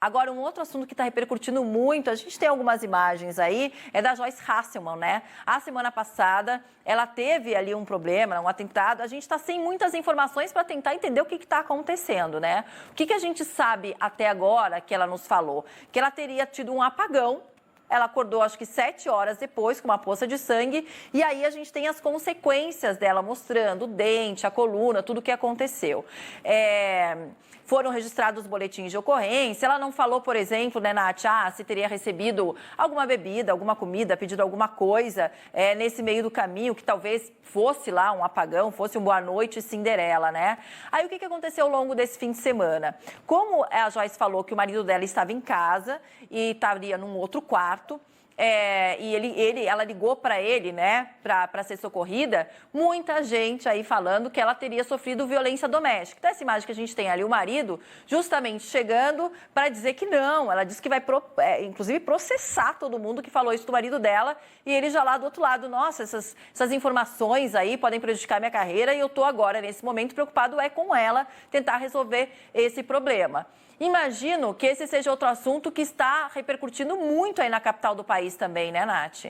Agora, um outro assunto que está repercutindo muito, a gente tem algumas imagens aí, é da Joyce Hasselmann, né? A semana passada, ela teve ali um problema, um atentado. A gente está sem muitas informações para tentar entender o que está acontecendo, né? O que a gente sabe até agora que ela nos falou? Que ela teria tido um apagão. Ela acordou, acho que 7 horas depois, com uma poça de sangue. E aí a gente tem as consequências dela, mostrando o dente, a coluna, tudo o que aconteceu. Foram registrados os boletins de ocorrência. Ela não falou, por exemplo, né, Nath, se teria recebido alguma bebida, alguma comida, pedido alguma coisa nesse meio do caminho, que talvez fosse lá um apagão, fosse um boa noite Cinderela, né? Aí o que aconteceu ao longo desse fim de semana? Como a Joyce falou que o marido dela estava em casa e estaria num outro quarto, e ela ligou para ele, né, para ser socorrida, muita gente aí falando que ela teria sofrido violência doméstica. Então, essa imagem que a gente tem ali, o marido justamente chegando para dizer que não. Ela disse que vai, inclusive, processar todo mundo que falou isso do marido dela. E ele já lá do outro lado, nossa, essas informações aí podem prejudicar minha carreira e eu estou agora, nesse momento, preocupado com ela tentar resolver esse problema. Imagino que esse seja outro assunto que está repercutindo muito aí na capital do país também, né, Nath?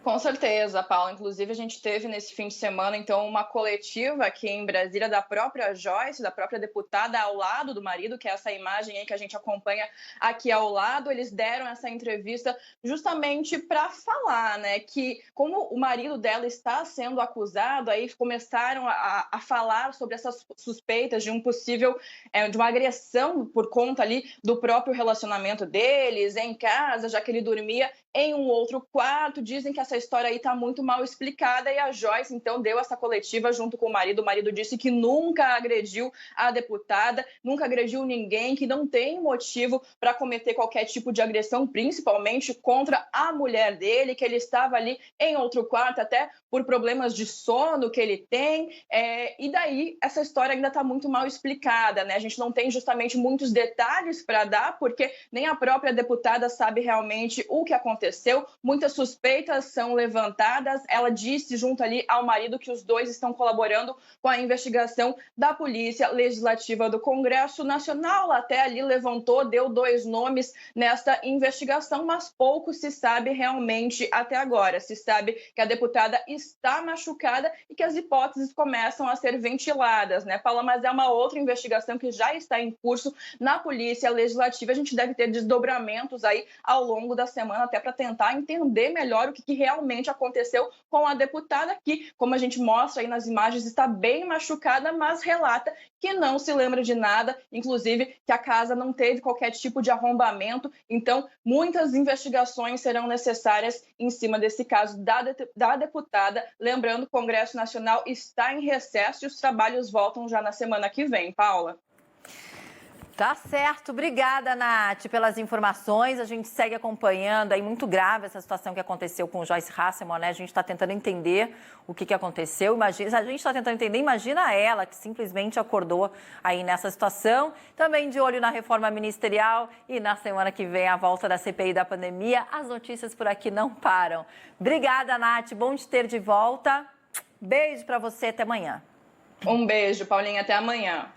Com certeza, Paula. Inclusive, a gente teve nesse fim de semana, então, uma coletiva aqui em Brasília da própria Joyce, da própria deputada, ao lado do marido, que é essa imagem aí que a gente acompanha aqui ao lado. Eles deram essa entrevista justamente para falar, né, que como o marido dela está sendo acusado, aí começaram a falar sobre essas suspeitas de um possível, de uma agressão por conta ali do próprio relacionamento deles, em casa, já que ele dormia em um outro quarto. Dizem que essa história aí está muito mal explicada e a Joyce, então, deu essa coletiva junto com o marido. O marido disse que nunca agrediu a deputada, nunca agrediu ninguém, que não tem motivo para cometer qualquer tipo de agressão, principalmente contra a mulher dele, que ele estava ali em outro quarto, até por problemas de sono que ele tem. E daí, essa história ainda está muito mal explicada, né? A gente não tem justamente muitos detalhes para dar, porque nem a própria deputada sabe realmente o que aconteceu. Muitas suspeitas são levantadas. Ela disse junto ali ao marido que os dois estão colaborando com a investigação da Polícia Legislativa do Congresso Nacional. Até ali levantou, deu 2 nomes nesta investigação, mas pouco se sabe realmente até agora. Se sabe que a deputada está machucada e que as hipóteses começam a ser ventiladas, né, Paula? Mas é uma outra investigação que já está em curso na Polícia Legislativa. A gente deve ter desdobramentos aí ao longo da semana, até para tentar entender melhor o que realmente aconteceu com a deputada, que, como a gente mostra aí nas imagens, está bem machucada, mas relata que não se lembra de nada, inclusive que a casa não teve qualquer tipo de arrombamento. Então, muitas investigações serão necessárias em cima desse caso da deputada. Lembrando, o Congresso Nacional está em recesso e os trabalhos voltam já na semana que vem. Paula? Tá certo. Obrigada, Nath, pelas informações. A gente segue acompanhando. Aí muito grave essa situação que aconteceu com o Joyce Hasselmann, né? A gente está tentando entender o que aconteceu. Imagina, a gente está tentando entender, imagina ela que simplesmente acordou aí nessa situação. Também de olho na reforma ministerial e na semana que vem a volta da CPI da pandemia. As notícias por aqui não param. Obrigada, Nath. Bom te ter de volta. Beijo para você. Até amanhã. Um beijo, Paulinha. Até amanhã.